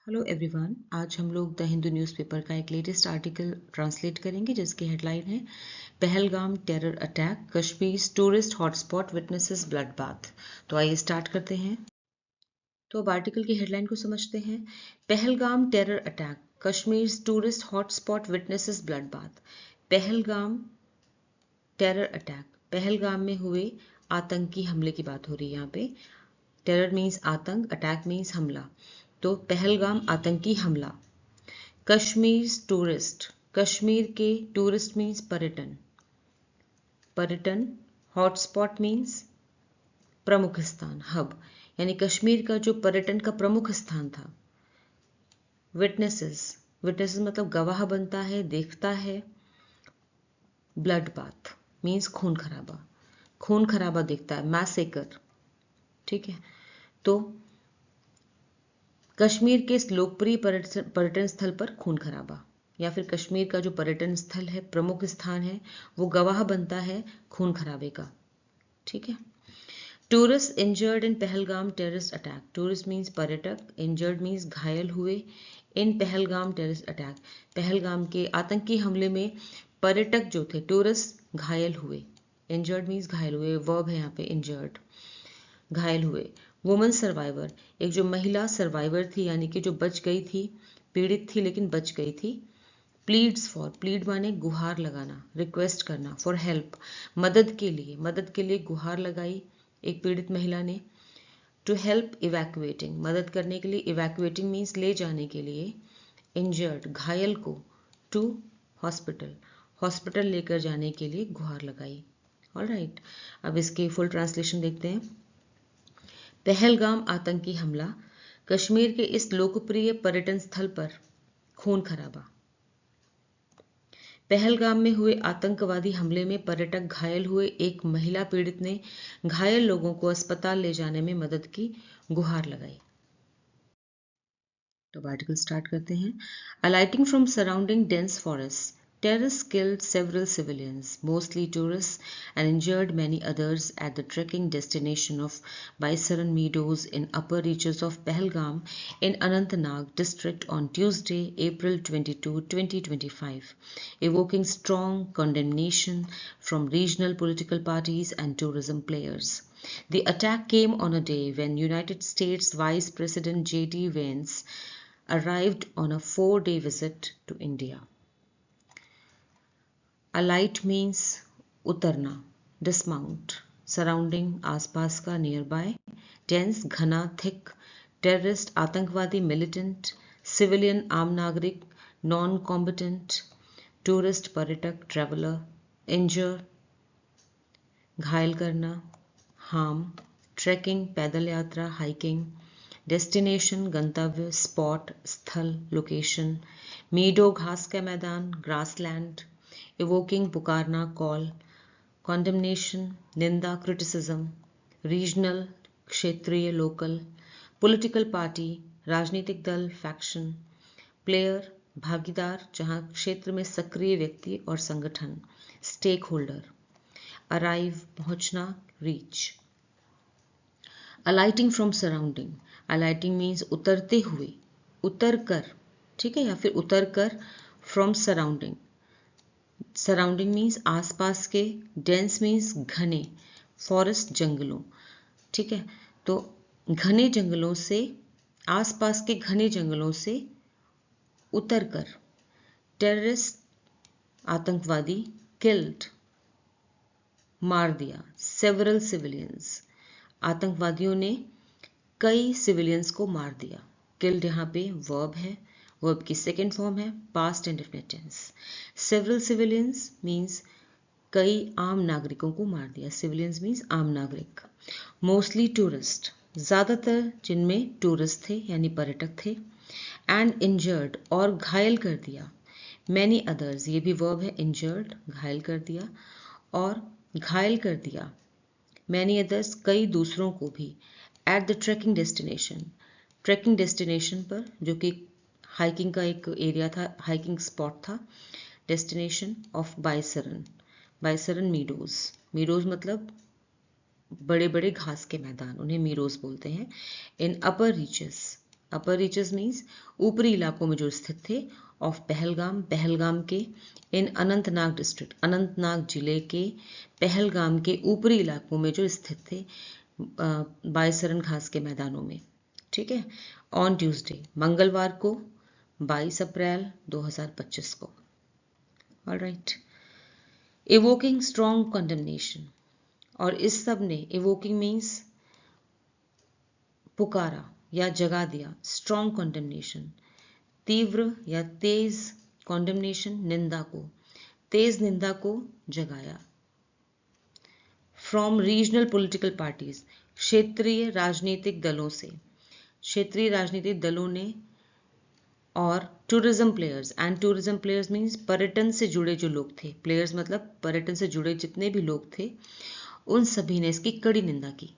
Hello everyone, आज हम लोग द हिंदू न्यूज़पेपर का एक लेटेस्ट आर्टिकल ट्रांसलेट करेंगे जिसकी हेडलाइन है Pahalgam terror attack, Kashmir tourist hotspot witnesses blood bath. तो आइए स्टार्ट करते हैं। तो अब आर्टिकल की हेडलाइन को समझते हैं। Pahalgam terror attack, Kashmir tourist hotspot witnesses blood bath. Pahalgam terror attack, Pahalgam में हुए आतंकी हमले की बात हो रही है यहाँ पे। टेरर मीन्स आतंक, अटैक मीन्स हमला। तो पहलगाम आतंकी हमला। कश्मीर टूरिस्ट, कश्मीर के टूरिस्ट मीन्स पर्यटन, पर्यटन हॉटस्पॉट मीन्स प्रमुख स्थान, हब, यानी कश्मीर का जो पर्यटन का प्रमुख स्थान था। विटनेसेस, विटनेसेस मतलब गवाह बनता है, देखता है। ब्लड बाथ मीन्स खून खराबा, खून खराबा देखता है, मैसेकर। ठीक है, तो कश्मीर के इस लोकप्रिय पर्यटन स्थल पर खून खराबा, या फिर कश्मीर का जो पर्यटन स्थल है, प्रमुख स्थान है, वो गवाह बनता है खून खराबे का। ठीक है। Tourist injured in Pahalgam terrorist attack, tourist means पर्यटक, इंजर्ड मीन्स घायल हुए, इन पहलगाम टेररिस्ट अटैक, पहलगाम के आतंकी हमले में पर्यटक जो थे टूरिस्ट घायल हुए। इंजर्ड मीन्स घायल हुए, वर्ब है यहाँ पे इंजर्ड, घायल हुए। वुमन सर्वाइवर, एक जो महिला सर्वाइवर थी यानी कि जो बच गई थी, पीड़ित थी लेकिन बच गई थी। प्लीड्स फॉर, प्लीड माने गुहार लगाना, रिक्वेस्ट करना, फॉर हेल्प, मदद के लिए गुहार लगाई एक पीड़ित महिला ने। टू हेल्प इवैक्यूएटिंग, मदद करने के लिए, इवैक्यूएटिंग मीन्स ले जाने के लिए। इंजर्ड घायल को, टू हॉस्पिटल, हॉस्पिटल लेकर जाने के लिए गुहार लगाई। ऑलराइट, अब इसके फुल ट्रांसलेशन देखते हैं। पहलगाम आतंकी हमला, कश्मीर के इस लोकप्रिय पर्यटन स्थल पर खून खराबा। पहलगाम में हुए आतंकवादी हमले में पर्यटक घायल हुए, एक महिला पीड़ित ने घायल लोगों को अस्पताल ले जाने में मदद की गुहार लगाई। तो आर्टिकल स्टार्ट करते हैं। Alighting from surrounding dense forest, terrorists killed several civilians, mostly tourists, and injured many others at the trekking destination of Baisaran Meadows in upper reaches of Pahalgam in Anantnag district on Tuesday, April 22, 2025, evoking strong condemnation from regional political parties and tourism players. The attack came on a day when United States Vice President J.D. Vance arrived on a 4-day visit to India. Alight means उतरना, dismount, surrounding आसपास का, near by, dense घना, thick, terrorist आतंकवादी, militant, civilian आम नागरिक, non combatant, tourist पर्यटक, traveller, injure घायल करना, हार्म, ट्रैकिंग पैदल यात्रा, हाइकिंग, डेस्टिनेशन गंतव्य, स्पॉट स्थल, लोकेशन, मीडो घास का मैदान, ग्रासलैंड, इवोकिंग पुकारना, कॉल, कॉन्डमनेशन निंदा, क्रिटिसिज्म, रीजनल क्षेत्रीय, लोकल, पॉलिटिकल पार्टी राजनीतिक दल, फैक्शन, प्लेयर भागीदार जहां क्षेत्र में सक्रिय व्यक्ति और संगठन, स्टेक होल्डर, अराइव पहुंचना, reach. Alighting from surrounding, alighting means उतरते हुए, उतर कर, ठीक है, या फिर उतर कर, फ्रॉम सराउंडिंग, सराउंडिंग मीन्स आसपास के, डेंस मीन्स घने, फॉरेस्ट जंगलों, ठीक है, तो घने जंगलों से, आसपास के घने जंगलों से उतर कर, टेररिस्ट आतंकवादी, किल्ड मार दिया, सेवरल सिविलियंस आतंकवादियों ने कई सिविलियंस को मार दिया। किल्ड यहाँ पे वर्ब है, वर्ब की सेकेंड फॉर्म है past indefinite tense. Several civilians means कई आम नागरिकों को मार दिया, सिविलियंस मीन्स आम नागरिक। मोस्टली टूरिस्ट, ज़्यादातर जिनमें टूरिस्ट थे यानी पर्यटक थे। एंड इंजर्ड और घायल कर दिया। मैनी अदर्स, ये भी वर्ब है, इंजर्ड घायल कर दिया और घायल कर दिया। मैनी अदर्स कई दूसरों को भी। At the trekking destination, trekking destination पर, जो कि हाइकिंग का एक एरिया था, हाइकिंग स्पॉट था। Destination of Baisaran, Baisaran meadows, meadows मतलब बड़े बड़े घास के मैदान, उन्हें मीडोज बोलते हैं। इन अपर रीचेस, अपर रीचेस मीन्स ऊपरी इलाकों में जो स्थित थे, ऑफ पहलगाम, पहलगाम के, इन अनंतनाग डिस्ट्रिक्ट, अनंतनाग जिले के पहलगाम के ऊपरी इलाकों में जो स्थित थे बायसरन घास के मैदानों में। ठीक है, ऑन ट्यूसडे, मंगलवार को 22 अप्रैल 2025 को। ऑलराइट, इवोकिंग स्ट्रॉन्ग कंडेमनेशन, और इस सब ने, इवोकिंग मीन्स पुकारा या जगा दिया, स्ट्रॉन्ग कंडेमनेशन तीव्र या तेज, कॉन्डेमनेशन निंदा को, तेज निंदा को जगाया। फ्रॉम रीजनल पॉलिटिकल पार्टीज, क्षेत्रीय राजनीतिक दलों से, क्षेत्रीय राजनीतिक दलों ने, और tourism players, and tourism players means पर्यटन से जुड़े जो लोग थे, प्लेयर्स मतलब पर्यटन से जुड़े जितने भी लोग थे, उन सभी ने इसकी कड़ी निंदा की।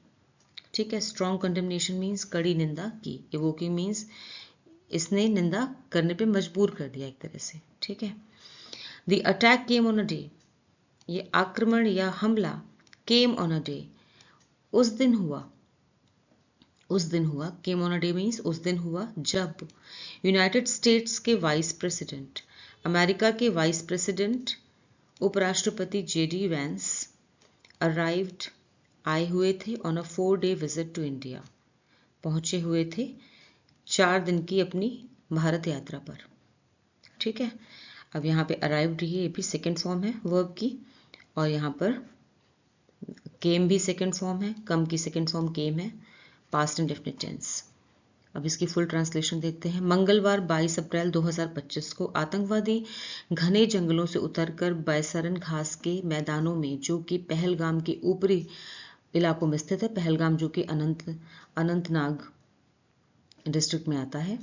ठीक है, स्ट्रॉन्ग कंडेमनेशन मीन्स कड़ी निंदा की, इवोकिंग मीन्स इसने निंदा करने पे मजबूर कर दिया एक तरह से। ठीक है, the attack came on a day, ये आक्रमण या हमला, केम ऑन अ डे, उस दिन हुआ, उस दिन हुआ, came on a day means उस दिन हुआ जब यूनाइटेड स्टेट्स के वाइस प्रेसिडेंट, अमेरिका के वाइस प्रेसिडेंट उपराष्ट्रपति जेडी वैंस अराइव्ड, आए हुए थे, on a 4-day visit to India, पहुंचे हुए थे 4 दिन की अपनी भारत यात्रा पर। ठीक है, अब यहाँ पे अराइव्ड ही, ये भी सेकेंड फॉर्म है वर्ब की, और यहाँ पर केम भी सेकेंड फॉर्म है, कम की सेकेंड फॉर्म केम है, पास्ट इंडेफिनिट टेंस। अब इसकी फुल ट्रांसलेशन देखते हैं। मंगलवार 22 अप्रैल 2025 को आतंकवादी घने जंगलों से उतरकर बायसरन घास के मैदानों में, जो कि पहलगाम के ऊपरी इलाकों में स्थित है, पहलगाम जो कि अनंतनाग डिस्ट्रिक्ट में आता है,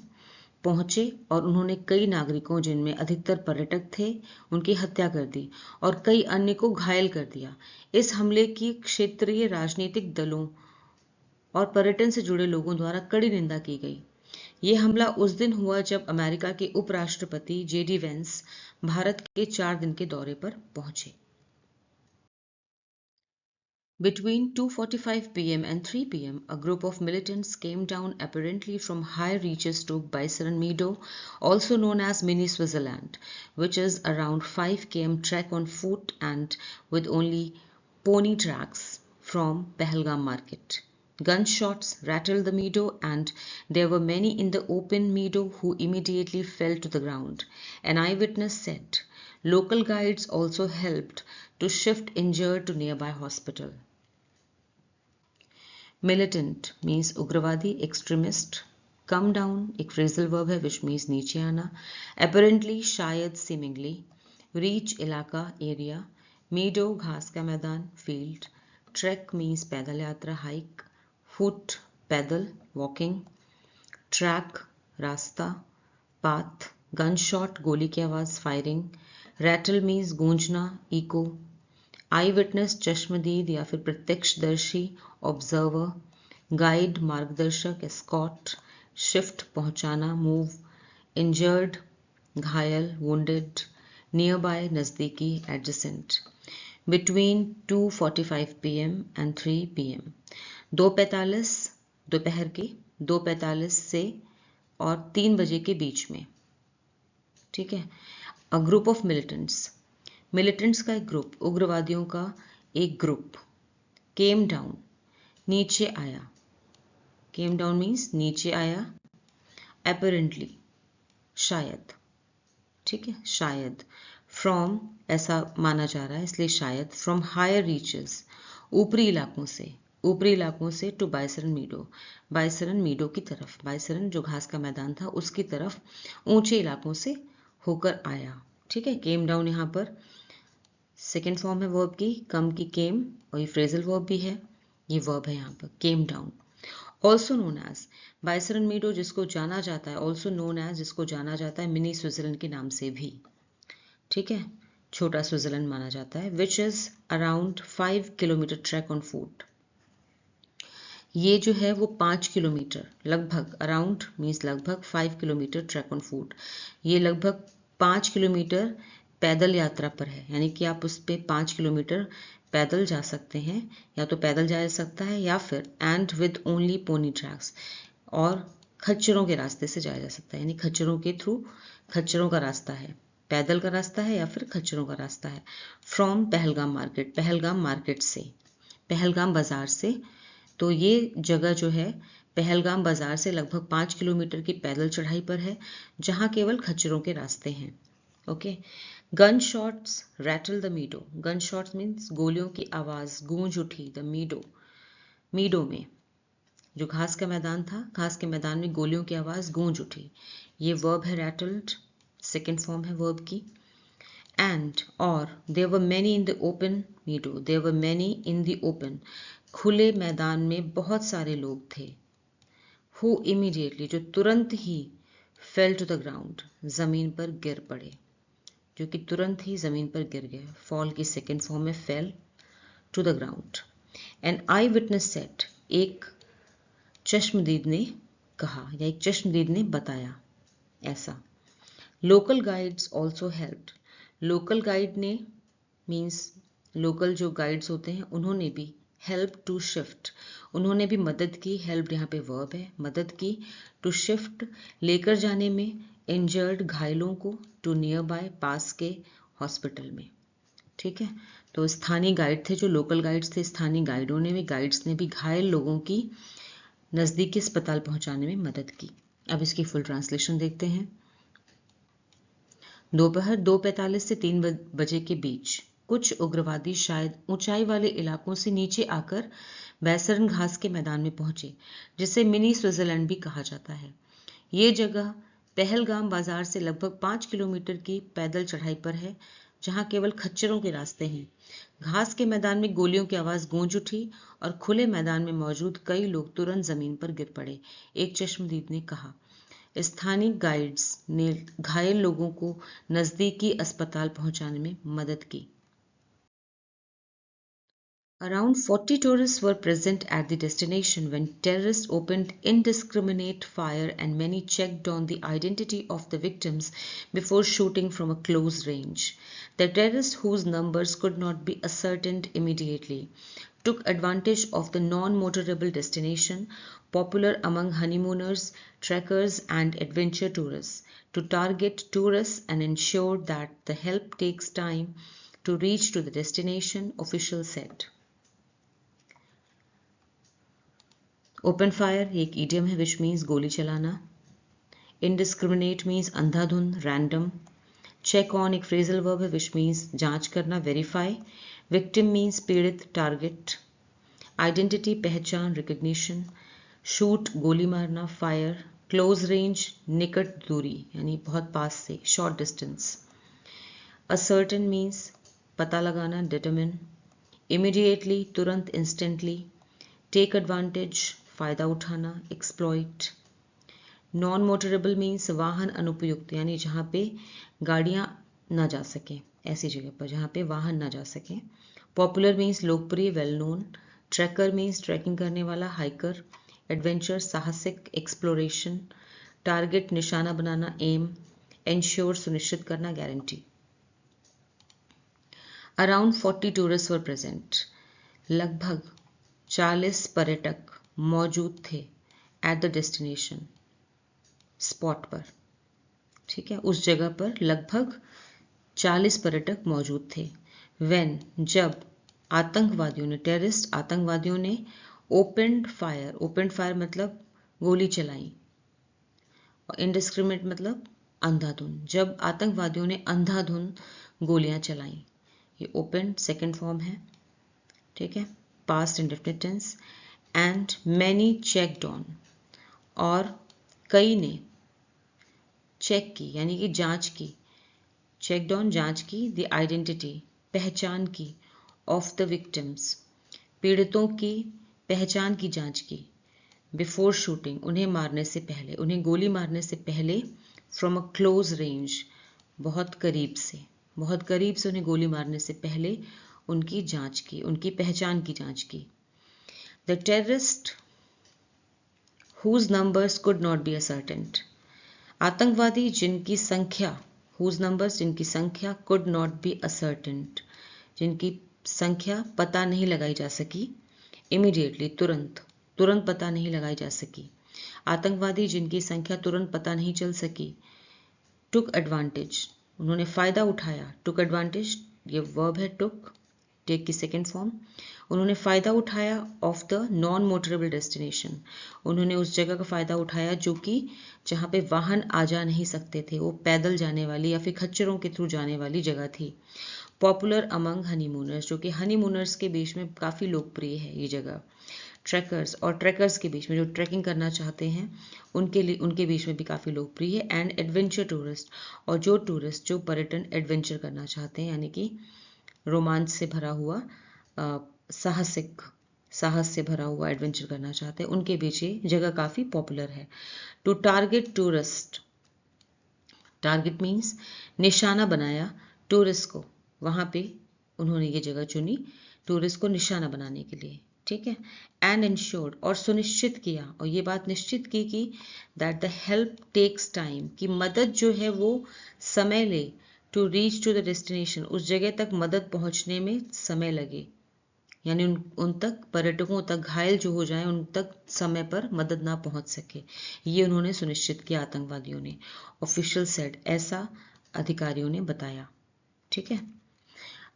पहुंचे, और उन्होंने कई नागरिकों, जिनमें अधिकतर पर्यटक थे, उनकी हत्या कर दी और कई अन्य को घायल कर दिया। इस हमले की क्षेत्रीय राजनीतिक दलों और पर्यटन से जुड़े लोगों द्वारा कड़ी निंदा की गई। ये हमला उस दिन हुआ जब अमेरिका के उपराष्ट्रपति जेडी वेंस भारत के 4 दिन के दौरे पर पहुंचे। Between 2:45 p.m. and 3 p.m., a group of militants came down apparently from high reaches to Baisaran Meadow, also known as Mini Switzerland, which is around 5 km trek on foot and with only pony tracks from Pahalgam market. Gunshots rattled the meadow, and there were many in the open meadow who immediately fell to the ground. An eyewitness said. Local guides also helped to shift injured to nearby hospital. Militant means उग्रवादी, extremist. Come down एक phrasal verb है which means नीचे आना. Apparently शायद, seemingly. Reach इलाका, area. Meadow घास का मैदान, field. Trek means पैदल यात्रा, hike. Foot पैदल, walking. Track रास्ता, path. Gunshot गोली की आवाज, firing. Rattle means गूंजना, echo. आई विटनेस चश्मदीद या फिर प्रत्यक्षदर्शी, ऑब्जर्वर. गाइड मार्गदर्शक, एस्कॉट. शिफ्ट पहुंचाना, मूव. इंजर्ड घायल, वुंडेड. नियर बाय नज़दीकी, adjacent. Between 2:45 PM and 3 PM, 2:45 दोपहर के 2:45 से और 3 बजे के बीच में. ठीक है, a group of militants, militants का एक ग्रुप, उग्रवादियों का एक ग्रुप. केम डाउन नीचे आया, केम डाउन मीन्स नीचे आया. अपरेंटली शायद, ठीक है, शायद. फ्रॉम ऐसा माना जा रहा है इसलिए शायद. फ्रॉम हायर रीचेस ऊपरी इलाकों से, ऊपरी इलाकों से to Baisaran meadow, Baisaran meadow की तरफ, बायसरन जो घास का मैदान था उसकी तरफ ऊंचे इलाकों से होकर आया. ठीक है, केम डाउन यहाँ पर सेकेंड फॉर्म है वर्ब की, कम की केम, और ये फ्रेजल वर्ब भी है, ये वर्ब है यहाँ पर came down. Also known as Baisaran meadow जिसको जाना जाता है, ऑल्सो नोन एज जिसको जाना जाता है मिनी स्विट्जरलैंड के नाम से भी. ठीक है, छोटा स्विट्जरलैंड माना जाता है. Which is around 5 kilometre track on foot, ये जो है वो 5 किलोमीटर लगभग, अराउंड मीन्स लगभग, 5 किलोमीटर ट्रैक ऑन फुट, ये लगभग 5 किलोमीटर पैदल यात्रा पर है. यानी कि आप उस पर 5 किलोमीटर पैदल जा सकते हैं, या तो पैदल जा सकता है या फिर and with only pony tracks, और खच्चरों के रास्ते से जाया जा सकता है, यानी खच्चरों के थ्रू, खच्चरों का रास्ता है, पैदल का रास्ता है या फिर खच्चरों का रास्ता है। From Pahalgam market, Pahalgam market से, पहलगाम बाजार से। तो ये जगह जो है पहलगाम बाजार से लगभग 5 किलोमीटर की पैदल चढ़ाई पर है, जहां केवल खच्चरों के रास्ते हैं। Okay. Gun shots rattle the meadow, gun shots means गोलियों की आवाज गूंज उठी द मीडो, मीडो में जो घास का मैदान था, घास के मैदान में गोलियों की आवाज गूंज उठी। ये वर्ब है रैटल्ड, सेकेंड फॉर्म है वर्ब की। एंड और there were many in the open meadow, there were many in the open, खुले मैदान में बहुत सारे लोग थे। हु इमीडिएटली, जो तुरंत ही, फेल टू द ग्राउंड, जमीन पर गिर पड़े, जो कि तुरंत ही जमीन पर गिर गए। फॉल की सेकेंड फॉर्म में fell to the ground. An eye witness said, एक चश्मदीद ने कहा या एक चश्मदीद ने बताया ऐसा। Local guides also helped, local guide ने मीन्स लोकल जो गाइड्स होते हैं उन्होंने भी हेल्प टू शिफ्ट, उन्होंने भी मदद की। हेल्प यहाँ पे वर्ब है, मदद की। टू शिफ्ट, लेकर जाने में। इंजर्ड, घायलों को। टू नियर बाय, पास के हॉस्पिटल में। ठीक है, तो स्थानीय गाइड थे, जो लोकल गाइड्स थे, स्थानीय गाइडों ने भी, गाइड्स ने भी घायल लोगों की नज़दीकी अस्पताल पहुंचाने में मदद की। अब इसकी फुल ट्रांसलेशन देखते हैं। दोपहर 2:45 से 3 बजे के बीच कुछ उग्रवादी शायद ऊंचाई वाले इलाकों से नीचे आकर बैसरन घास के मैदान में पहुंचे, जिसे मिनी स्विट्जरलैंड भी कहा जाता है। ये जगह पहलगाम बाजार से लगभग 5 किलोमीटर की पैदल चढ़ाई पर है, जहां केवल खच्चरों के रास्ते हैं। घास के मैदान में गोलियों की आवाज गूंज उठी और खुले मैदान में मौजूद कई लोग तुरंत जमीन पर गिर पड़े, एक चश्मदीद ने कहा। स्थानीय गाइड्स ने घायल लोगों को नजदीकी अस्पताल पहुंचाने में मदद की। Around 40 tourists were present at the destination when terrorists opened indiscriminate fire and many checked on the identity of the victims before shooting from a close range. The terrorists, whose numbers could not be ascertained immediately, took advantage of the non-motorable destination, popular among honeymooners, trekkers and adventure tourists, to target tourists and ensure that the help takes time to reach to the destination, officials said. Open fire एक idiom है which means गोली चलाना। Indiscriminate means अंधाधुंध, random. Check on एक phrasal verb है which means जांच करना, verify. Victim means पीड़ित, टारगेट। आइडेंटिटी पहचान, रिकग्निशन। शूट गोली मारना, फायर। क्लोज रेंज निकट दूरी यानी बहुत पास से, शॉर्ट डिस्टेंस। असर्टेन मीन्स पता लगाना, डिटरमिन। इमीडिएटली तुरंत, इंस्टेंटली। टेक एडवांटेज फायदा उठाना, एक्सप्लॉइट। नॉन मोटरेबल मीन्स वाहन अनुपयुक्त यानी जहाँ पे गाड़ियाँ ना जा सकें, ऐसी जगह पर जहाँ पे वाहन ना जा सकें। पॉपुलर मीन्स लोकप्रिय, well known. Tracker means trekking करने वाला, हाइकर। एडवेंचर साहसिक, एक्सप्लोरेशन। टारगेट निशाना बनाना, एम। एंश्योर सुनिश्चित करना, guarantee. Around 40 tourist were present, लगभग 40 पर्यटक मौजूद थे एट द डेस्टिनेशन, स्पॉट पर। ठीक है, उस जगह पर लगभग 40 पर्यटक मौजूद थे। व्हेन जब आतंकवादियों ने, टेररिस्ट आतंकवादियों ने ओपनड फायर, ओपनड फायर मतलब गोली चलाई, और इनडिस्क्रिमिनेट मतलब अंधाधुंध, जब आतंकवादियों ने अंधाधुंध गोलियां चलाई। ये ओपन सेकेंड फॉर्म है। ठीक है, past indefinite tense. And many checked on, और कई ने चेक की यानी कि जांच की, चेक्ड ऑन जांच की, द आइडेंटिटी पहचान की, ऑफ द विक्टिम्स पीड़ितों की पहचान की जांच की, बिफोर शूटिंग उन्हें मारने से पहले, उन्हें गोली मारने से पहले, फ्रॉम अ क्लोज रेंज बहुत करीब से, बहुत करीब से उन्हें गोली मारने से पहले उनकी जांच की, उनकी पहचान की जांच की। The terrorist whose numbers could not be ascertained, आतंकवादी जिनकी संख्या, whose numbers जिनकी संख्या, could not be ascertained जिनकी संख्या पता नहीं लगाई जा सकी, immediately तुरंत, तुरंत पता नहीं लगाई जा सकी, आतंकवादी जिनकी संख्या तुरंत पता नहीं चल सकी, टुक एडवांटेज, उन्होंने फायदा उठाया। टुक एडवांटेज ये वर्ब है, टुक, टेक की सेकेंड फॉर्म। उन्होंने फायदा उठाया of the non motorable destination, उन्होंने उस जगह का फायदा उठाया जो कि जहाँ पे वाहन आ जा नहीं सकते थे, वो पैदल जाने वाली या फिर खच्चरों के थ्रू जाने वाली जगह थी। पॉपुलर अमंग हनीमूनर्स, जो कि हनीमूनर्स के बीच में काफ़ी लोकप्रिय है ये जगह। ट्रैकर्स, और ट्रैकर्स के बीच में जो ट्रैकिंग करना चाहते हैं उनके लिए, उनके बीच में भी काफ़ी लोकप्रिय है। एंड एडवेंचर टूरिस्ट, और जो टूरिस्ट जो पर्यटन एडवेंचर करना चाहते हैं यानी कि रोमांच से भरा हुआ, साहस से भरा हुआ एडवेंचर करना चाहते हैं, उनके बीच ये जगह काफ़ी पॉपुलर है। To target tourist, target means निशाना बनाया टूरिस्ट को, वहाँ पे उन्होंने ये जगह चुनी टूरिस्ट को निशाना बनाने के लिए, ठीक है। एंड इंश्योर्ड, और सुनिश्चित किया, और ये बात निश्चित की कि that the help takes time, कि मदद जो है वो समय ले, to reach to the destination, उस जगह तक मदद पहुंचने में समय लगे, यानी उन तक, पर्यटकों तक, घायल जो हो जाएं उन तक समय पर मदद ना पहुंच सके, ये उन्होंने सुनिश्चित किया आतंकवादियों ने। ऑफिशियल सेड, ऐसा अधिकारियों ने बताया, ठीक है।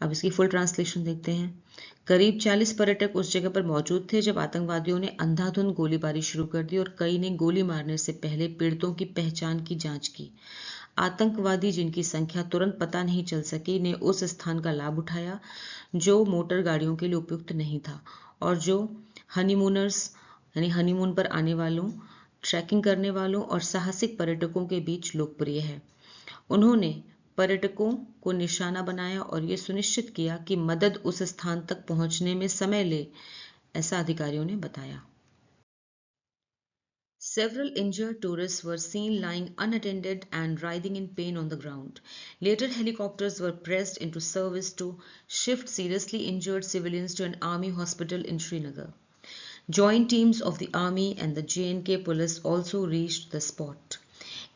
अब इसकी फुल ट्रांसलेशन देखते हैं। करीब 40 पर्यटक उस जगह पर मौजूद थे जब आतंकवादियों ने अंधाधुंध गोलीबारी शुरू कर दी और कई ने गोली मारने से पहले पीड़ितों की पहचान की जांच की। आतंकवादी जिनकी संख्या तुरंत पता नहीं चल सकी ने उस स्थान का लाभ उठाया जो मोटर गाड़ियों के लिए उपयुक्त नहीं था और जो हनीमूनर्स यानी हनीमून पर आने वालों, ट्रैकिंग करने वालों और साहसिक पर्यटकों के बीच लोकप्रिय है। उन्होंने पर्यटकों को निशाना बनाया और ये सुनिश्चित किया कि मदद उस स्थान तक पहुंचने में समय ले, ऐसा अधिकारियों ने बताया। Several injured tourists were seen lying unattended and writhing in pain on the ground. Later, helicopters were pressed into service to shift seriously injured civilians to an army hospital in Srinagar. Joint teams of the army and the J&K police also reached the spot.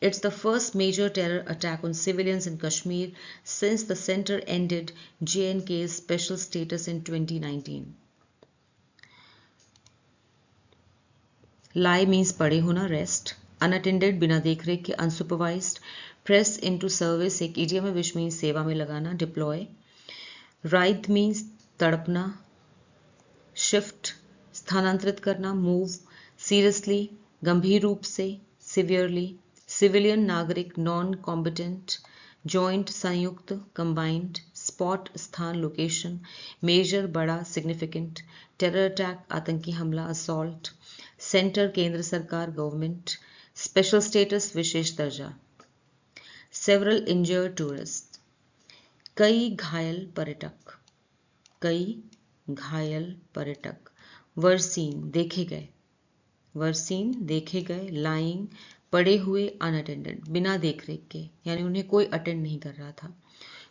It's the first major terror attack on civilians in Kashmir since the center ended J&K's special status in 2019. Lie means पड़े होना, rest. Unattended बिना देख रेख के, unsupervised. Press into service एक idiom है which means सेवा में लगाना, डिप्लॉय। राइथ मीन्स तड़पना, शिफ्ट स्थानांतरित करना, मूव। सीरियसली गंभीर रूप से, सिवियरली। सिविलियन नागरिक, नॉन कॉम्बिटेंट। जॉइंट संयुक्त, कंबाइंड। स्पॉट स्थान, लोकेशन। मेजर बड़ा, सिग्निफिकेंट। टेरर अटैक आतंकी हमला, असॉल्ट। सेंटर केंद्र सरकार, गवर्नमेंट। स्पेशल स्टेटस विशेष दर्जा। सेवरल इंजर्ड टूरिस्ट कई घायल पर्यटक, कई घायल पर्यटक। वर सीन देखे गए, वर सीन देखे गए। लाइंग पड़े हुए, अनअटेंडेड बिना देख रेख के, यानी उन्हें कोई अटेंड नहीं कर रहा था,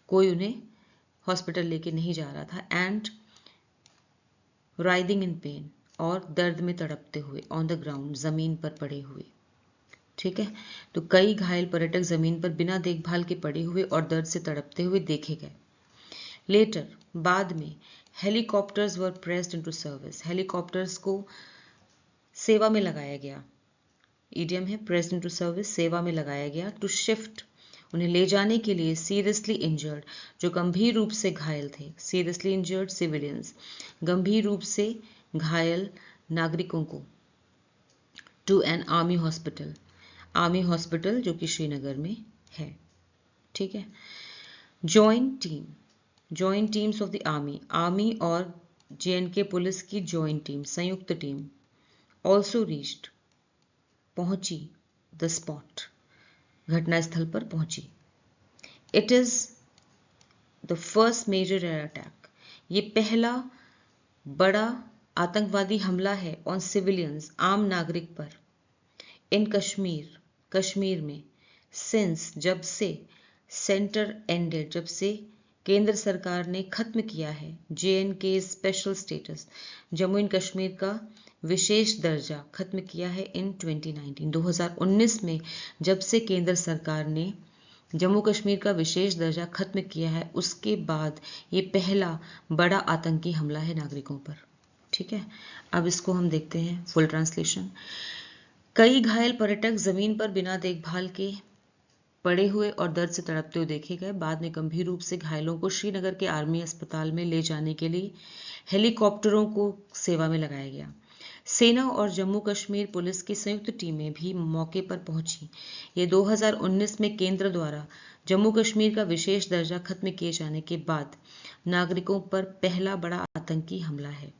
कोई उन्हें हॉस्पिटल लेके नहीं जा रहा था। एंड राइदिंग इन पेन और दर्द में तड़पते हुए, ऑन द ग्राउंड जमीन पर पड़े हुए, ठीक है। तो कई घायल पर्यटक जमीन पर बिना देखभाल के पड़े हुए और दर्द से तड़पते हुए देखे गए। लेटर बाद में, हेलीकॉप्टर्स वर प्रेस्ड इनटू सर्विस, हेलीकॉप्टर्स को सेवा में लगाया गया। ईडियम है प्रेस्ड इनटू सर्विस, सेवा में लगाया गया। टू शिफ्ट उन्हें ले जाने के लिए। सीरियसली इंजर्ड जो गंभीर रूप से घायल थे, सीरियसली इंजर्ड सिविलियंस गंभीर रूप से घायल नागरिकों को। To an army hospital, army hospital जो कि श्रीनगर में है, ठीक है। Joint team, joint teams of the army, army और J&K पुलिस की जॉइंट टीम, संयुक्त टीम। ऑल्सो रीच्ड पहुंची, द स्पॉट घटनास्थल पर पहुंची। It is the first major air attack, ये पहला बड़ा आतंकवादी हमला है ऑन सिविलियंस, आम नागरिक पर। इन कश्मीर, कश्मीर में। सिंस जब से, सेंटर एंडेड जब से केंद्र सरकार ने खत्म किया है J&K special status, Jammu and Kashmir का विशेष दर्जा खत्म किया है इन 2019, 2019 में जब से केंद्र सरकार ने जम्मू कश्मीर का विशेष दर्जा खत्म किया है, उसके बाद ये पहला बड़ा आतंकी हमला है नागरिकों पर, ठीक है। अब इसको हम देखते हैं फुल ट्रांसलेशन। कई घायल पर्यटक जमीन पर बिना देखभाल के पड़े हुए और दर्द से तड़पते हुए देखे गए। बाद में गंभीर रूप से घायलों को श्रीनगर के आर्मी अस्पताल में ले जाने के लिए हेलीकॉप्टरों को सेवा में लगाया गया। सेना और जम्मू कश्मीर पुलिस की संयुक्त टीमें भी मौके पर पहुंची। ये 2019 में केंद्र द्वारा जम्मू कश्मीर का विशेष दर्जा खत्म किए जाने के बाद नागरिकों पर पहला बड़ा आतंकी हमला है।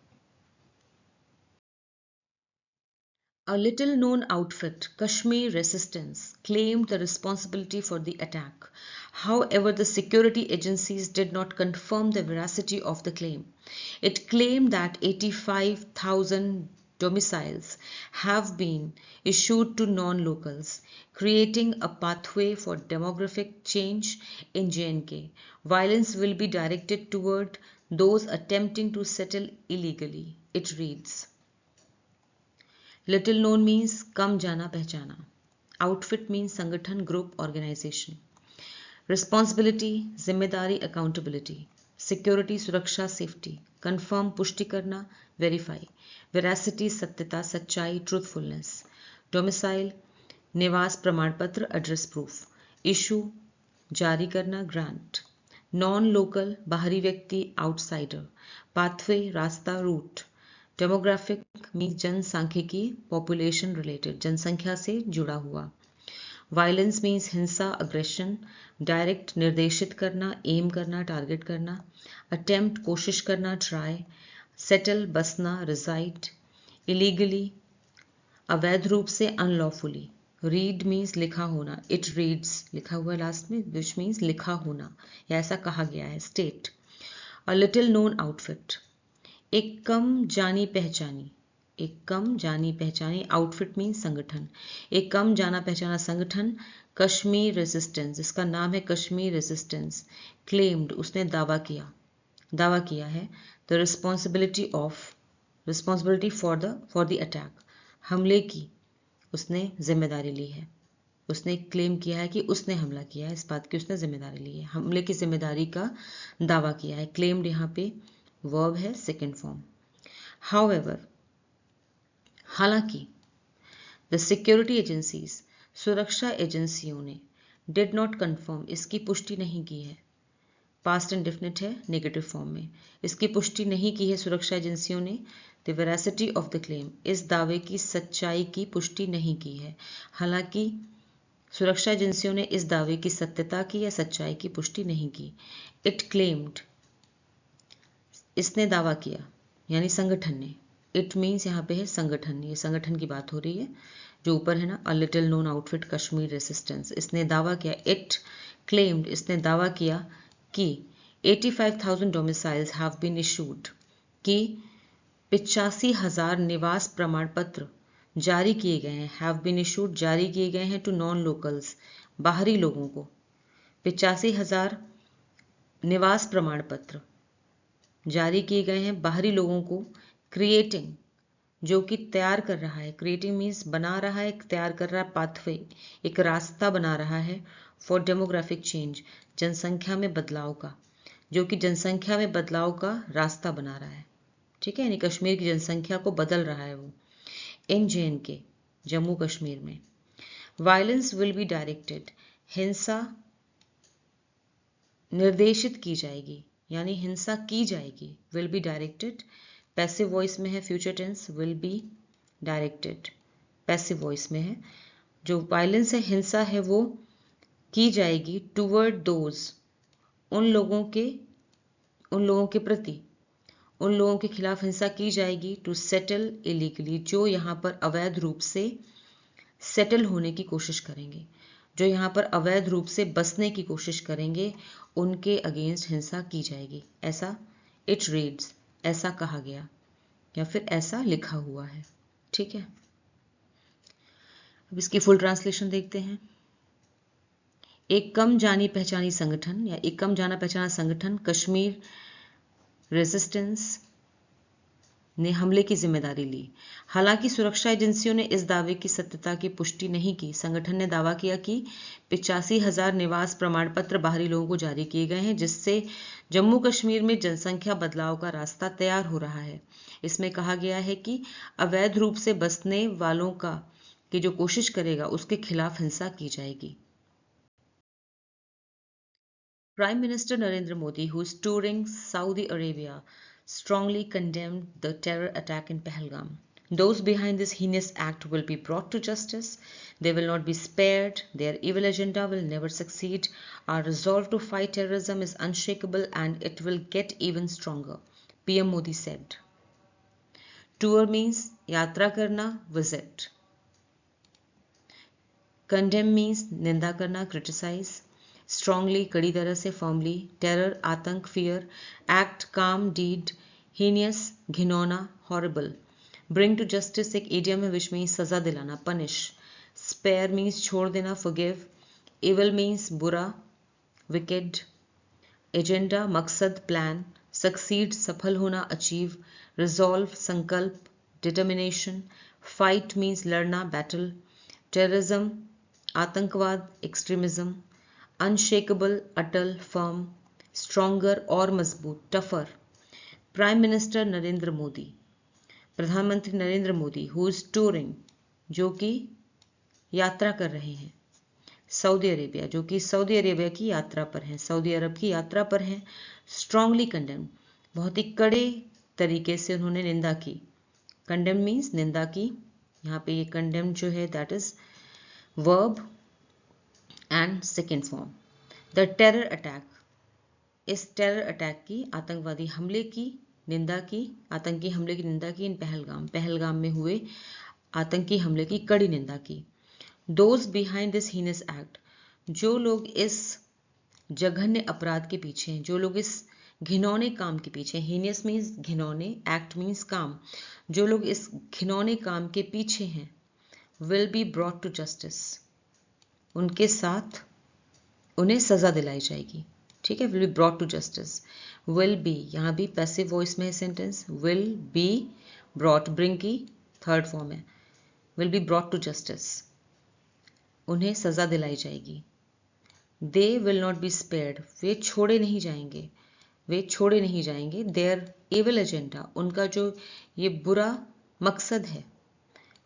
A little known outfit, Kashmir Resistance, claimed the responsibility for the attack. However, the security agencies did not confirm the veracity of the claim. It claimed that 85,000 domiciles have been issued to non-locals, creating a pathway for demographic change in J&K. Violence will be directed toward those attempting to settle illegally. It reads, Little known means कम जाना पहचाना. Outfit means संगठन, group, organization. Responsibility जिम्मेदारी, accountability. Security सुरक्षा, safety. Confirm पुष्टि करना, verify. Veracity सत्यता, सच्चाई, truthfulness. Domicile निवास प्रमाण पत्र, address proof. Issue जारी करना, grant. Non local बाहरी व्यक्ति, outsider. Pathway रास्ता, route. डेमोग्राफिक मीन्स जनसांख्यिकी, पॉपुलेशन रिलेटेड, जनसंख्या से जुड़ा हुआ. वायलेंस मीन्स हिंसा, अग्रेशन. डायरेक्ट निर्देशित करना, एम करना, टारगेट करना. अटेम्प्ट कोशिश करना, ट्राई. सेटल बसना, रिजाइड. इलीगली अवैध रूप से, अनलॉफुली. रीड मीन्स लिखा होना, इट रीड्स लिखा हुआ लास्ट में, विच मीन्स लिखा होना या ऐसा कहा गया है. State a little known outfit, एक कम जानी पहचानी. एक कम जानी पहचानी. आउटफिट मीन्स संगठन. एक कम जाना पहचाना संगठन कश्मीर रेजिस्टेंस, जिसका नाम है कश्मीर रेजिस्टेंस. क्लेम्ड उसने दावा किया है. The responsibility for the attack, हमले की उसने जिम्मेदारी ली है. उसने क्लेम किया है कि उसने हमला किया है, इस बात की उसने जिम्मेदारी ली है. हमले की जिम्मेदारी का दावा किया है. क्लेम्ड यहाँ पे वर्ब है, सेकेंड फॉर्म. However, हालांकि द सिक्योरिटी एजेंसीज, सुरक्षा एजेंसियों ने डिड नॉट कन्फर्म, इसकी पुष्टि नहीं की है. पास्ट इंडेफिनिट है, नेगेटिव फॉर्म में. इसकी पुष्टि नहीं की है सुरक्षा एजेंसियों ने. The veracity of the claim, इस दावे की सच्चाई की पुष्टि नहीं की है. हालांकि सुरक्षा एजेंसियों ने इस दावे की सत्यता की या सच्चाई की पुष्टि नहीं की. इट क्लेम्ड इसने दावा किया, यानी संगठन ने. इट मीन्स यहाँ पे है संगठन, ये संगठन की बात हो रही है जो ऊपर है ना. A little known outfit Kashmir resistance, इसने दावा किया. इट क्लेम्ड इसने दावा किया कि 85,000 डोमिसाइल्स हैव बीन इशूड, कि 85,000 निवास प्रमाण पत्र जारी किए गए हैं. हैव बीन इशूड जारी किए गए हैं टू नॉन लोकल्स, बाहरी लोगों को. 85,000 निवास प्रमाण पत्र जारी किए गए हैं बाहरी लोगों को. क्रिएटिंग जो कि तैयार कर रहा है, क्रिएटिंग मीन्स बना रहा है, तैयार कर रहा है. पाथवे एक रास्ता बना रहा है. फॉर डेमोग्राफिक चेंज जनसंख्या में बदलाव का, जो कि जनसंख्या में बदलाव का रास्ता बना रहा है. ठीक है, यानी कश्मीर की जनसंख्या को बदल रहा है वो. इन J&K जम्मू कश्मीर में. वायलेंस विल बी डायरेक्टेड, हिंसा निर्देशित की जाएगी, यानी हिंसा की जाएगी. Will be directed passive voice में है, future tense. Will be directed passive voice में है. जो वायलेंस है, हिंसा है, वो की जाएगी टूवर्ड दोज, उन लोगों के प्रति, उन लोगों के खिलाफ हिंसा की जाएगी. टू सेटल इलीगली, जो यहाँ पर अवैध रूप से सेटल होने की कोशिश करेंगे, जो यहाँ पर अवैध रूप से बसने की कोशिश करेंगे, उनके अगेंस्ट हिंसा की जाएगी. ऐसा इट रीड्स, ऐसा कहा गया या फिर ऐसा लिखा हुआ है. ठीक है, अब इसकी फुल ट्रांसलेशन देखते हैं. एक कम जानी पहचानी संगठन या एक कम जाना पहचाना संगठन कश्मीर रेजिस्टेंस ने हमले की जिम्मेदारी ली. हालांकि सुरक्षा एजेंसियों ने इस दावे की सत्यता की पुष्टि नहीं की. संगठन ने दावा किया कि 85,000 निवास प्रमाण पत्र बाहरी लोगों को जारी किए गए हैं, जिससे जम्मू कश्मीर में जनसंख्या बदलाव का रास्ता तैयार हो रहा है. इसमें कहा गया है कि अवैध रूप से बसने वालों का कि जो कोशिश करेगा उसके खिलाफ हिंसा की जाएगी। Prime Minister Narendra Modi, who is touring Saudi Arabia, strongly condemned the terror attack in Pahalgam. Those behind this heinous act will be brought to justice. They will not be spared. Their evil agenda will never succeed. Our resolve to fight terrorism is unshakable and it will get even stronger, PM Modi said. Tour means yatra karna, visit. Condemn means निंदा करना, criticize. Strongly, कड़ी तरह से, firmly. Terror, आतंक, fear. Act, काम, deed. Heinous, घिनौना, horrible. Bring to justice एक idiom है which means सजा दिलाना, punish. Spare means छोड़ देना, forgive. Evil means बुरा, wicked. Agenda, मकसद, plan. Succeed, सफल होना, achieve. Resolve, संकल्प, determination. Fight means लड़ना, battle. Terrorism, आतंकवाद, एक्सट्रीमिज्म. अनशेकेबल, अटल, फर्म. स्ट्रॉन्गर और मजबूत, tougher. Prime minister Narendra Modi, प्रधानमंत्री Narendra Modi, who is touring, जो कि यात्रा कर रहे हैं, सऊदी अरेबिया, जो कि सऊदी अरेबिया की यात्रा पर हैं, सऊदी अरब की यात्रा पर हैं. स्ट्रांगली कंडेम, बहुत ही कड़े तरीके से उन्होंने निंदा की. कंडेम मीन्स निंदा की. यहाँ पे ये कंडेम जो है that is verb and second form. The terror attack, इस टेरर अटैक की, आतंकवादी हमले की निंदा की, आतंकी हमले की निंदा की. इन पहलगाम में हुए आतंकी हमले की कड़ी निंदा की. Those behind this heinous act, जो लोग इस जघन्य अपराध के पीछे हैं, जो लोग इस घिनौने काम के पीछे हैं. हीनियस मीन्स घिनौने, एक्ट मीन्स काम. जो लोग इस घिनौने काम के पीछे हैं, will be brought to justice, उनके साथ उन्हें सजा दिलाई जाएगी. ठीक है, will be brought to justice. will be, यहाँ भी पैसिव वॉइस में है sentence. will be brought, bring की थर्ड फॉर्म है. will be brought to justice, उन्हें सजा दिलाई जाएगी. they will not be spared, वे छोड़े नहीं जाएंगे, वे छोड़े नहीं जाएंगे. their evil agenda, उनका जो ये बुरा मकसद है,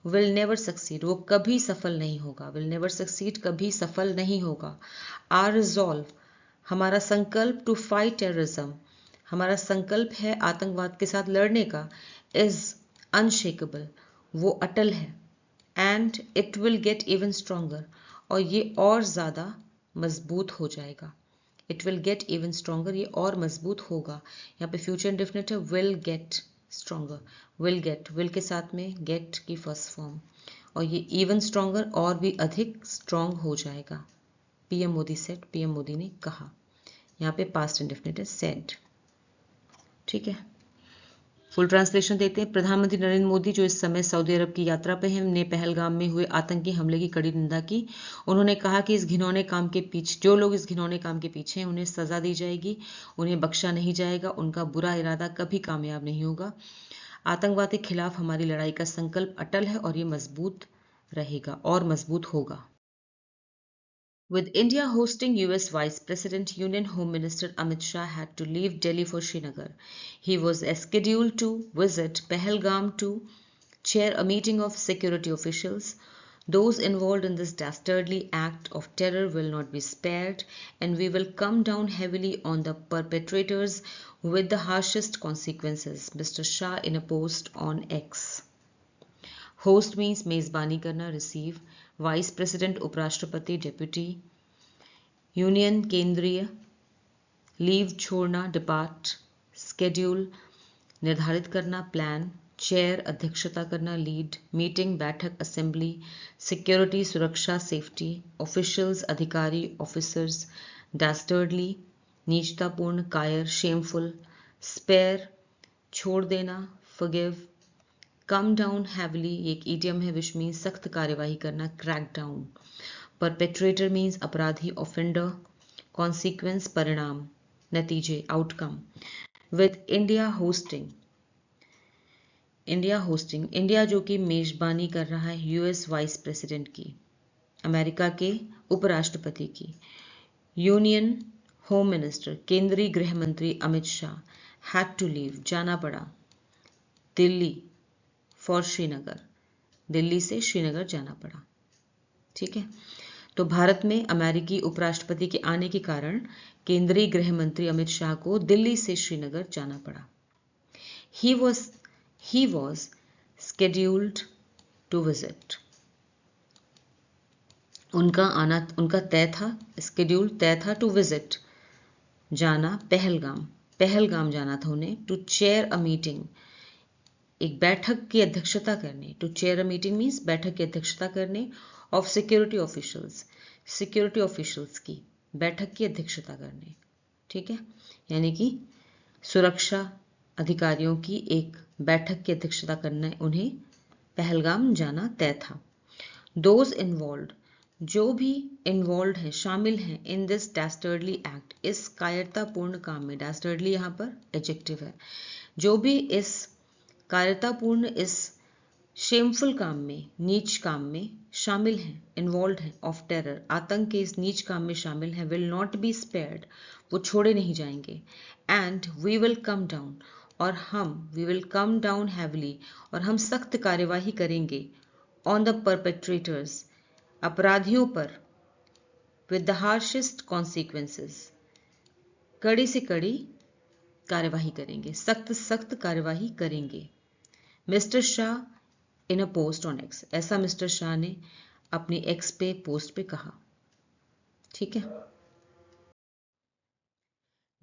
will never succeed, वो कभी सफल नहीं होगा. will never succeed, कभी सफल नहीं होगा. our resolve, हमारा संकल्प, to fight terrorism, हमारा संकल्प है आतंकवाद के साथ लड़ने का, is unshakable, वो अटल है. and it will get even stronger, और ये और ज़्यादा मजबूत हो जाएगा. it will get even stronger, ये और मजबूत होगा. यहाँ पे फ्यूचर इंडेफिनिट है, will get stronger. will get, will के साथ में get की फर्स्ट फॉर्म, और ये even stronger, और भी अधिक स्ट्रॉन्ग हो जाएगा. PM Modi said, PM Modi ने कहा. यहाँ पे पास्ट इंडेफिनिट है, सेड. ठीक है, फुल ट्रांसलेशन देते हैं. प्रधानमंत्री नरेंद्र मोदी, जो इस समय सऊदी अरब की यात्रा पर हैं, ने पहलगाम में हुए आतंकी हमले की कड़ी निंदा की. उन्होंने कहा कि इस घिनौने काम के पीछे, जो लोग इस घिनौने काम के पीछे हैं, उन्हें सजा दी जाएगी, उन्हें बख्शा नहीं जाएगा. उनका बुरा इरादा कभी कामयाब नहीं होगा. आतंकवाद के खिलाफ हमारी लड़ाई का संकल्प अटल है और ये मजबूत रहेगा और मजबूत होगा. With India hosting US Vice President, Union Home Minister Amit Shah had to leave Delhi for Srinagar. He was scheduled to visit Pahalgam to chair a meeting of security officials. Those involved in this dastardly act of terror will not be spared, and we will come down heavily on the perpetrators with the harshest consequences, Mr. Shah in a post on X. Host means मेज़बानी करना, receive. Vice president, उपराष्ट्रपति, deputy. Union, केंद्रीय. Leave, छोड़ना, depart. Schedule, निर्धारित करना, plan. Chair, अध्यक्षता करना, lead. Meeting, बैठक, असेंबली. सिक्योरिटी, सुरक्षा, सेफ्टी. ऑफिशियल्स, अधिकारी, ऑफिसर्स. डैस्टर्डली, नीचतापूर्ण, कायर, शेमफुल. स्पेयर, छोड़ देना, फॉरगिव. कम डाउन हैवली, एक ईडियम है विच मीन्स सख्त कार्यवाही करना, क्रैक डाउन. परपेट्रेटर मीन्स अपराधी, ऑफेंडर. कॉन्सिक्वेंस, परिणाम, नतीजे, outcome. With India hosting, India जो कि मेजबानी कर रहा है यूएस वाइस प्रेसिडेंट की, अमेरिका के उपराष्ट्रपति की. यूनियन होम मिनिस्टर, केंद्रीय गृह मंत्री Amit Shah, had to leave, जाना पड़ा, दिल्ली, फॉर श्रीनगर, दिल्ली से श्रीनगर जाना पड़ा। ठीक है, तो भारत में अमेरिकी उपराष्ट्रपति के आने के कारण केंद्रीय गृह मंत्री अमित शाह को दिल्ली से श्रीनगर जाना पड़ा। He was scheduled to visit. उनका तय था, स्केड्यूल तय था, टू विजिट जाना, पहलगाम जाना था उन्हें, टू चेयर अ मीटिंग, एक बैठक की अध्यक्षता करने, to chair a meeting means बैठक की अध्यक्षता करने, ऑफ सिक्योरिटी ऑफिशियल्स की बैठक की अध्यक्षता करने। ठीक है, यानी कि सुरक्षा अधिकारियों की एक बैठक की अध्यक्षता करना उन्हें पहलगाम जाना तय था। दोज इन्वॉल्व, जो भी इन्वॉल्व हैं, शामिल हैं, इन दिस डैस्टर्डली एक्ट, इस कायरतापूर्ण काम में, डैस्टर्डली यहाँ पर एडजेक्टिव है, जो भी इस कायरतापूर्ण, इस शेमफुल काम में, नीच काम में शामिल हैं, इन्वॉल्व हैं, ऑफ टेरर, आतंक के इस नीच काम में शामिल हैं, विल नॉट बी स्पेयर्ड, वो छोड़े नहीं जाएंगे, and we will come down, और we will come down heavily, और हम सख्त कार्यवाही करेंगे, ऑन द परपेट्रेटर्स, अपराधियों पर, विद द हार्शेस्ट कॉन्सिक्वेंसेस, कड़ी से कड़ी कार्यवाही करेंगे, सख्त कार्यवाही करेंगे। Mister Shah in a post on x, ऐसा मिस्टर शाह ने अपनी एक्स पे पोस्ट पे कहा। ठीक है,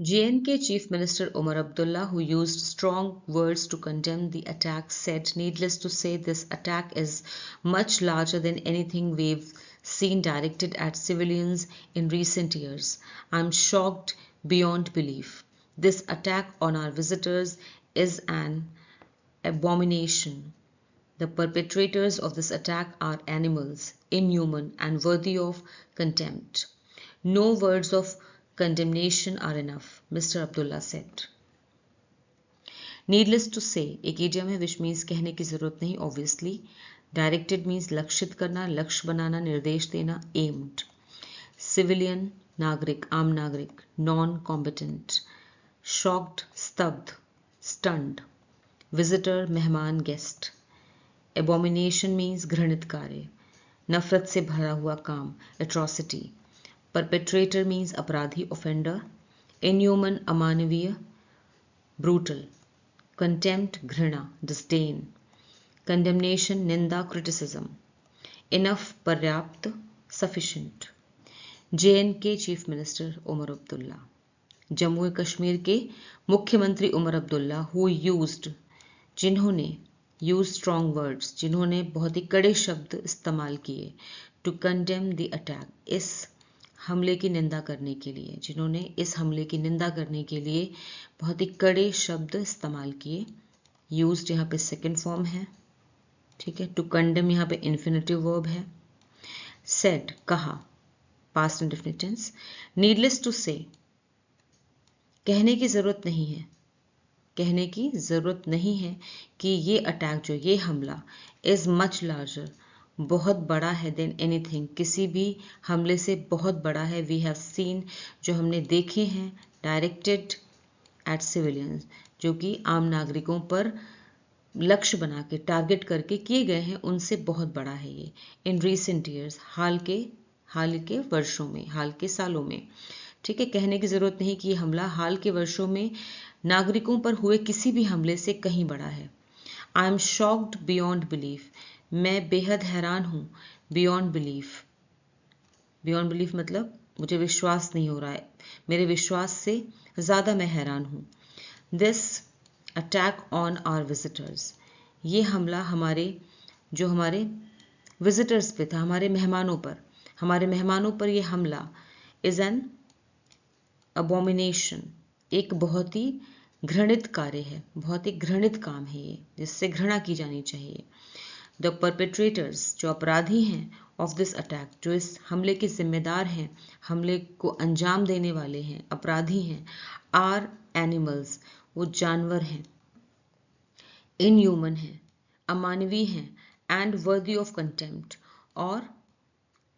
JNK Chief Minister Omar Abdullah, who used strong words to condemn the attack, said, needless to say, this attack is much larger than anything we've seen directed at civilians in recent years. I'm shocked beyond belief. This attack on our visitors is an abomination. The perpetrators of this attack are animals, inhuman and worthy of contempt. No words of condemnation are enough, Mr. Abdullah said. Needless to say, एक idiom है which means कहने की जरूरत नहीं, obviously. Directed means लक्षित करना, लक्ष्य बनाना, निर्देश देना, aimed. Civilian, नागरिक, आम नागरिक, non-combatant. Shocked, स्तब्ध, stunned. Visitor, मेहमान, guest. Abomination means घृणित कार्य, नफरत से भरा हुआ काम, atrocity. Perpetrator means अपराधी, offender. Inhuman, अमानवीय, brutal. Contempt, घृणा, disdain. Condemnation, निंदा, criticism. Enough, पर्याप्त, sufficient. JNK chief minister Omar Abdullah, Jammu और कश्मीर के मुख्यमंत्री उमर अब्दुल्ला, जिन्होंने यूज स्ट्रॉन्ग वर्ड्स, जिन्होंने बहुत ही कड़े शब्द इस्तेमाल किए, टू कंडेम द अटैक, इस हमले की निंदा करने के लिए, जिन्होंने इस हमले की निंदा करने के लिए बहुत ही कड़े शब्द इस्तेमाल किए। यूज्ड यहाँ पे सेकंड फॉर्म है। ठीक है, टू कंडेम यहाँ पे इन्फिनेटिव वर्ब है। सेड, कहा, past indefinite tense. Needless to say, कहने की जरूरत नहीं है, कहने की ज़रूरत नहीं है कि ये अटैक, जो ये हमला, इज़ मच लार्जर, बहुत बड़ा है, देन एनीथिंग, किसी भी हमले से बहुत बड़ा है, वी हैव सीन, जो हमने देखे हैं, डायरेक्टेड एट सिविलियंस, जो कि आम नागरिकों पर लक्ष्य बना के, टारगेट करके किए गए हैं, उनसे बहुत बड़ा है ये। इन रीसेंट ईयर्स, हाल के वर्षों में, हाल के सालों में। ठीक है, कहने की ज़रूरत नहीं कि ये हमला हाल के वर्षों में नागरिकों पर हुए किसी भी हमले से कहीं बड़ा है। I am shocked beyond belief, मैं बेहद हैरान हूँ। बियॉन्ड बिलीफ मतलब मुझे विश्वास नहीं हो रहा है, मेरे विश्वास से ज़्यादा मैं हैरान हूँ। This attack on our visitors, ये हमला हमारे विजिटर्स पे था, हमारे मेहमानों पर ये हमला, इज़ एन अबोमिनेशन, एक बहुत ही घृणित कार्य है, बहुत ही घृणित काम है ये, जिससे घृणा की जानी चाहिए। द परपेट्रेटर्स, जो अपराधी हैं, ऑफ दिस अटैक, जो इस हमले के जिम्मेदार हैं, हमले को अंजाम देने वाले हैं, अपराधी हैं, आर एनिमल्स, वो जानवर हैं, इनह्यूमन हैं, अमानवीय हैं, एंड वर्दी ऑफ कंटेम्प्ट, और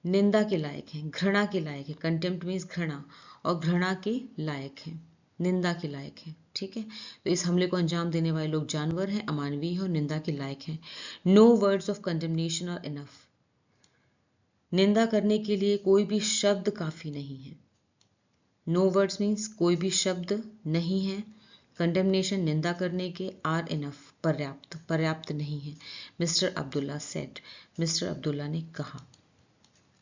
निंदा के लायक हैं, घृणा के लायक हैं। कंटेम्प्ट मीन्स घृणा, और घृणा के लायक हैं। निंदा के लायक हैं। ठीक है, तो इस हमले को अंजाम देने वाले लोग जानवर हैं, अमानवीय हैं और निंदा के लायक हैं। No words of condemnation are enough. निंदा करने के लिए कोई भी शब्द काफी नहीं है। नो वर्ड्स मीन्स कोई भी शब्द नहीं है। कंडेमनेशन निंदा करने के, आर इनफ पर्याप्त, पर्याप्त नहीं है। Mister Abdullah said, mister Abdullah ने कहा।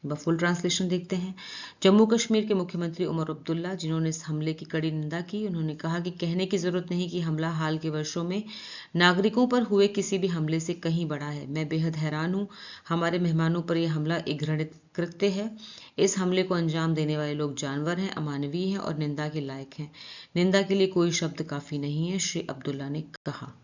फुल ट्रांसलेशन देखते हैं। जम्मू कश्मीर के मुख्यमंत्री उमर अब्दुल्ला, जिन्होंने इस हमले की कड़ी निंदा की, उन्होंने कहा कि कहने की जरूरत नहीं कि हमला हाल के वर्षों में नागरिकों पर हुए किसी भी हमले से कहीं बड़ा है। मैं बेहद हैरान हूं, हमारे मेहमानों पर यह हमला एक घृणित कृत्य है। इस हमले को अंजाम देने वाले लोग जानवर हैं, अमानवीय हैं और निंदा के लायक हैं। निंदा के लिए कोई शब्द काफी नहीं है, श्री अब्दुल्ला ने कहा।